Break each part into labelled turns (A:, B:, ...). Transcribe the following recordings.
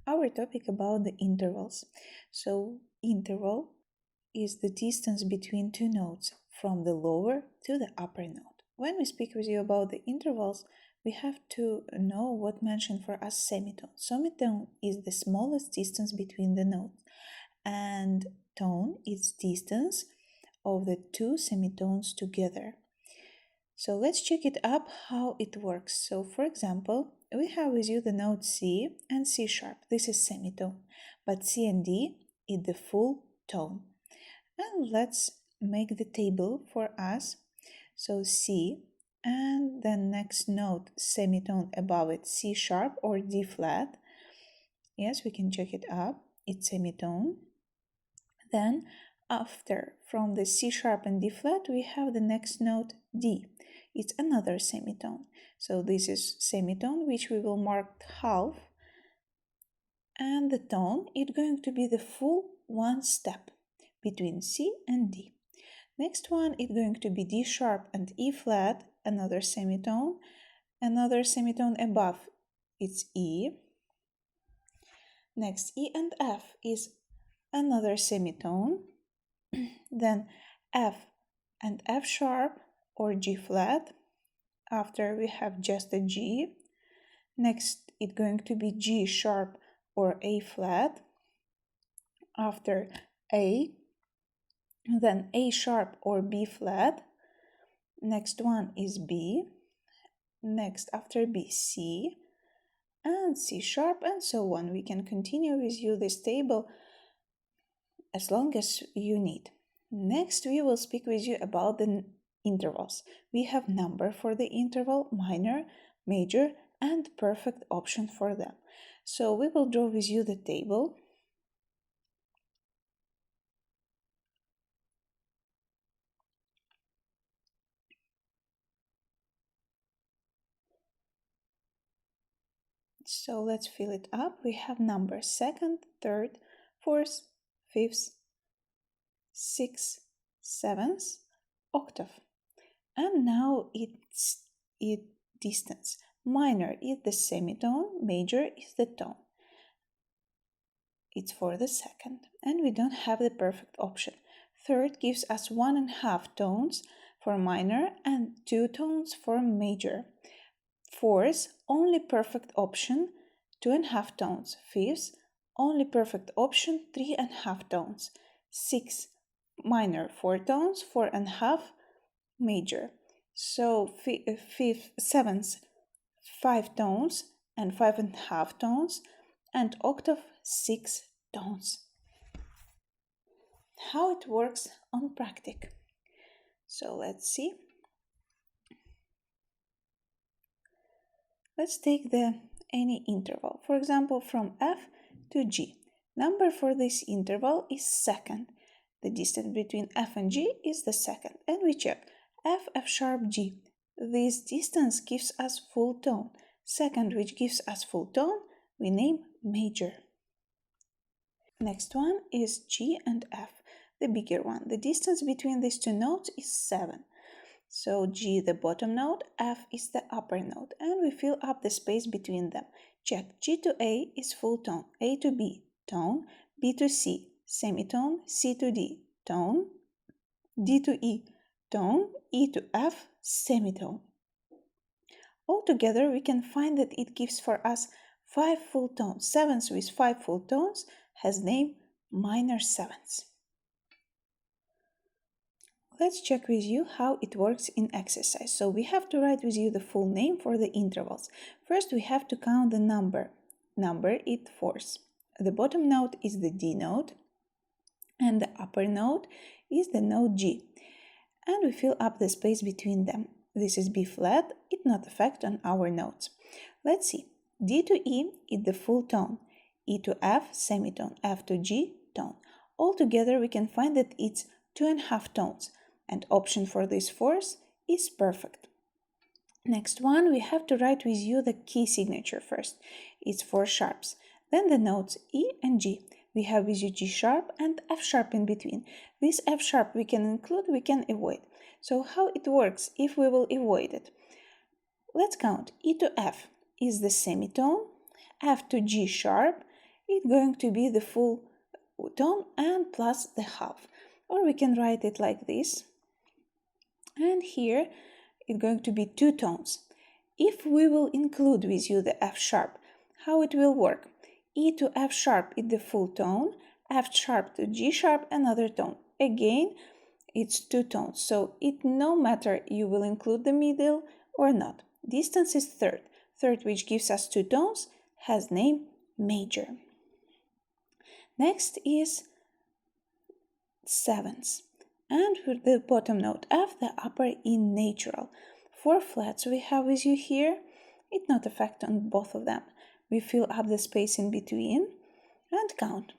A: our topic about the intervals. So, interval is the distance between two notes from the lower to the upper note. When we speak with you about the intervals, we have to know what mentioned for us semitone. Semitone is the smallest distance between the notes, and tone is distance of the two semitones together. So let's check it up how it works. So for example, we have with you the note C and C sharp. This is semitone, but C and D is the full tone. And let's make the table for us. So C and the next note semitone above it, C sharp or D flat. Yes, we can check it up. It's semitone. Then after from the C sharp and D flat, we have the next note D. It's another semitone. So this is semitone, which we will mark half. And the tone is going to be the full one step between C and D. Next one is going to be D sharp and E flat, another semitone. Another semitone above, it's E. Next, E and F is another semitone. Then F and F sharp or G flat. After we have just a G. Next, it's going to be G sharp or A flat. After A, then A sharp or B flat. Next one is B. Next, after B, C and C sharp, and so on. We can continue with you this table as long as you need. Next, we will speak with you about the intervals. We have number for the interval, minor, major, and perfect option for them. So we will draw with you the table. So let's fill it up. We have numbers second, third, fourth, fifth, sixth, seventh, octave. And now it's distance. Minor is the semitone, major is the tone. It's for the second, and we don't have the perfect option. Third gives us 1.5 tones for minor and 2 tones for major. Fourth, only perfect option, 2.5 tones. Fifth, only perfect option, 3.5 tones. Sixth, minor 4 tones, 4.5 major. So fifth, seventh, 5 tones and 5.5 tones, and octave 6 tones. How it works on practice. So let's see. Let's take any interval. For example, from F to G. Number for this interval is second. The distance between F and G is the second. And we check F, F sharp, G. This distance gives us full tone. Second, which gives us full tone, we name major. Next one is G and F, the bigger one. The distance between these two notes is 7. So G the bottom note, F is the upper note, and we fill up the space between them. Check G to A is full tone, A to B, tone, B to C, semitone, C to D, tone, D to E, tone, E to F, semitone. Altogether, we can find that it gives for us 5 full tones. Sevenths with 5 full tones has name minor sevenths. Let's check with you how it works in exercise. So we have to write with you the full name for the intervals. First, we have to count the number. Number is fourth. The bottom note is the D note, and the upper note is the note G. And we fill up the space between them. This is B flat, it not affect on our notes. Let's see. D to E is the full tone. E to F, semitone. F to G, tone. Altogether, we can find that it's 2.5 tones. And option for this fourth is perfect. Next one, we have to write with you the key signature first. It's 4 sharps. Then the notes E and G. We have with you G sharp and F sharp in between. This F sharp we can include, we can avoid. So how it works if we will avoid it? Let's count. E to F is the semitone. F to G sharp it's going to be the full tone and plus the half. Or we can write it like this. And here it's going to be two tones. If we will include with you the F sharp, how it will work? E to F sharp is the full tone, F sharp to G sharp another tone. Again, it's two tones, so it no matter you will include the middle or not. Distance is third. Third, which gives us two tones, has name major. Next is sevenths. And with the bottom note F, the upper E natural. Four flats we have with you here. It not affect on both of them. We fill up the space in between and count.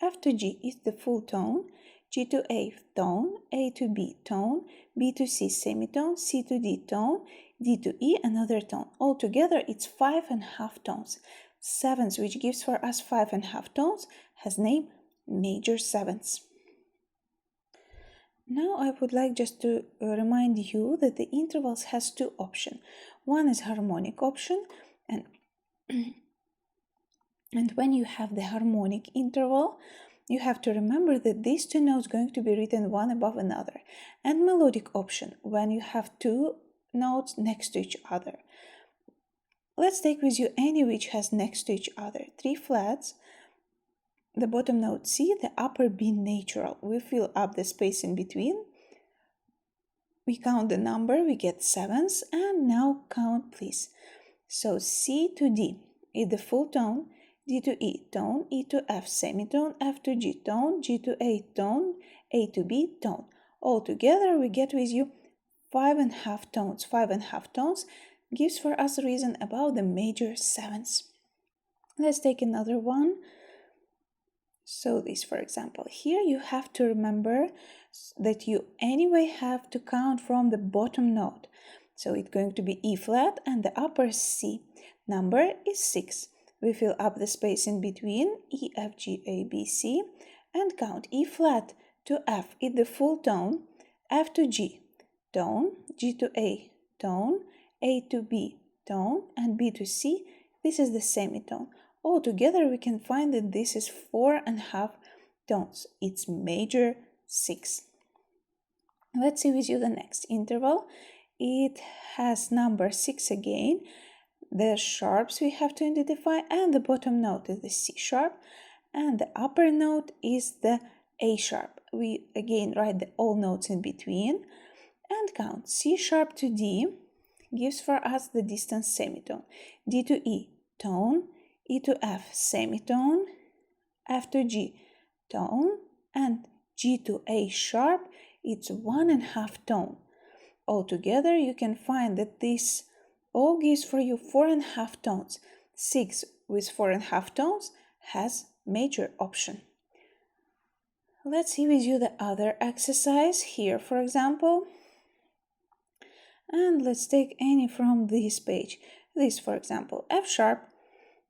A: F to G is the full tone, G to A tone, A to B tone, B to C semitone, C to D tone, D to E another tone. Altogether it's 5.5 tones. Sevenths, which gives for us 5.5 tones, has name major sevenths. Now I would like just to remind you that the intervals has two options. One is harmonic option, and and when you have the harmonic interval, you have to remember that these two notes going to be written one above another. And melodic option, when you have two notes next to each other. Let's take with you any which has next to each other. Three flats, the bottom note C, the upper B natural. We fill up the space in between. We count the number, we get sevenths, and now count please. So C to D is the full tone, D to E tone, E to F semitone, F to G tone, G to A tone, A to B tone. All together we get with you 5.5 tones. 5.5 tones gives for us a reason about the major sevenths. Let's take another one. So this, for example, here you have to remember that you anyway have to count from the bottom note. So it's going to be E flat and the upper C. Number is 6. We fill up the space in between, E, F, G, A, B, C, and count. E flat to F is the full tone, F to G, tone, G to A, tone, A to B, tone, and B to C, this is the semitone. Altogether, we can find that this is 4.5 tones. It's major 6. Let's see with you the next interval. It has number 6 again. The sharps we have to identify, and the bottom note is the C sharp, and the upper note is the A sharp. We again write the all notes in between and count. C sharp to D gives for us the distance semitone. D to E, tone, E to F, semitone, F to G, tone, and G to A sharp, it's 1.5 tone. Altogether, you can find that this all gives for you 4.5 tones. 6 with 4.5 tones has major option. Let's see with you the other exercise here, for example. And let's take any from this page. This, for example, F sharp,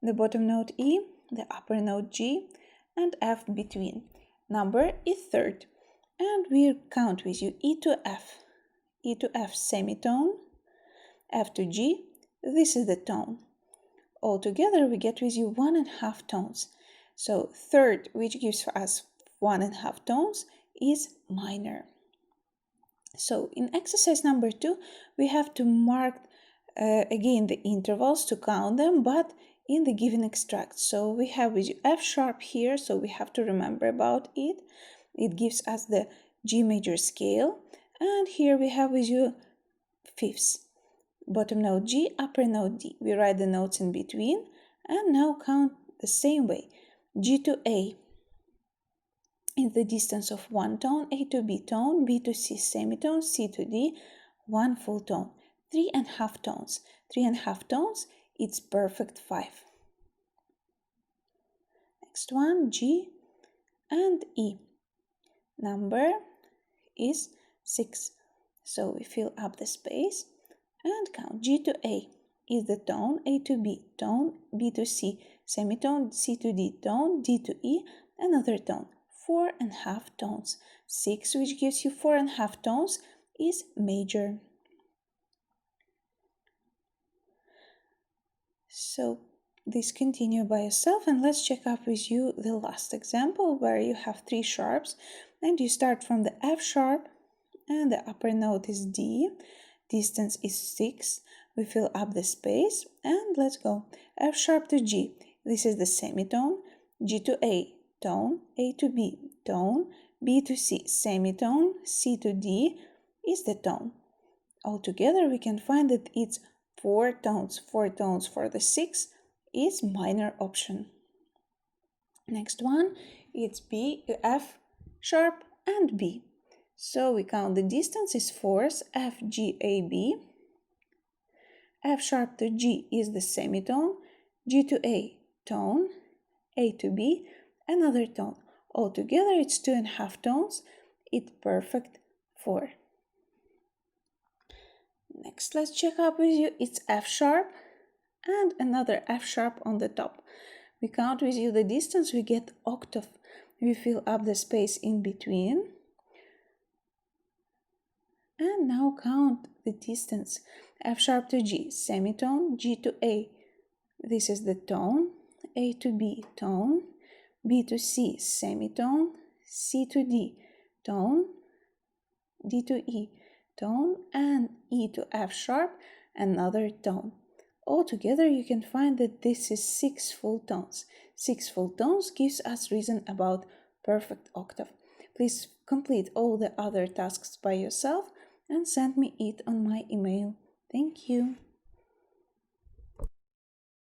A: the bottom note E, the upper note G, and F between. Number is third. And we count with you E to F. E to F semitone, F to G, this is the tone. Altogether we get with you 1.5 tones. So third, which gives us 1.5 tones, is minor. So in exercise number 2, we have to mark again the intervals to count them, but in the given extract. So we have with you F sharp here, so we have to remember about it. It gives us the G major scale. And here we have with you fifths. Bottom note G, upper note D. We write the notes in between and now count the same way. G to A is the distance of one tone, A to B tone, B to C semitone, C to D, one full tone. 3.5 tones. 3.5 tones, it's perfect 5. Next one, G and E. Number is 6. So we fill up the space and count. G to A is the tone, A to B tone, B to C semitone, C to D tone, D to E another tone. 4.5 tones. 6, which gives you 4.5 tones, is major. So this continue by yourself, and let's check up with you the last example where you have 3 sharps and you start from the F sharp and the upper note is D. Distance is 6. We fill up the space and let's go. F sharp to G. This is the semitone. G to A, tone. A to B, tone. B to C, semitone. C to D is the tone. Altogether, we can find that it's 4 tones. 4 tones for the 6 is minor option. Next one, it's B, F sharp and B. So we count the distance is 4s, F, G, A, B. F sharp to G is the semitone, G to A, tone, A to B, another tone. Altogether it's 2.5 tones. It's perfect 4. Next, let's check up with you. It's F sharp and another F sharp on the top. We count with you the distance, we get octave. We fill up the space in between. And now count the distance. F sharp to G, semitone, G to A. This is the tone. A to B, tone. B to C, semitone. C to D, tone. D to E, tone. And E to F sharp, another tone. Altogether, you can find that this is 6 full tones. 6 full tones gives us reason about perfect octave. Please complete all the other tasks by yourself and send me it on my email. Thank you.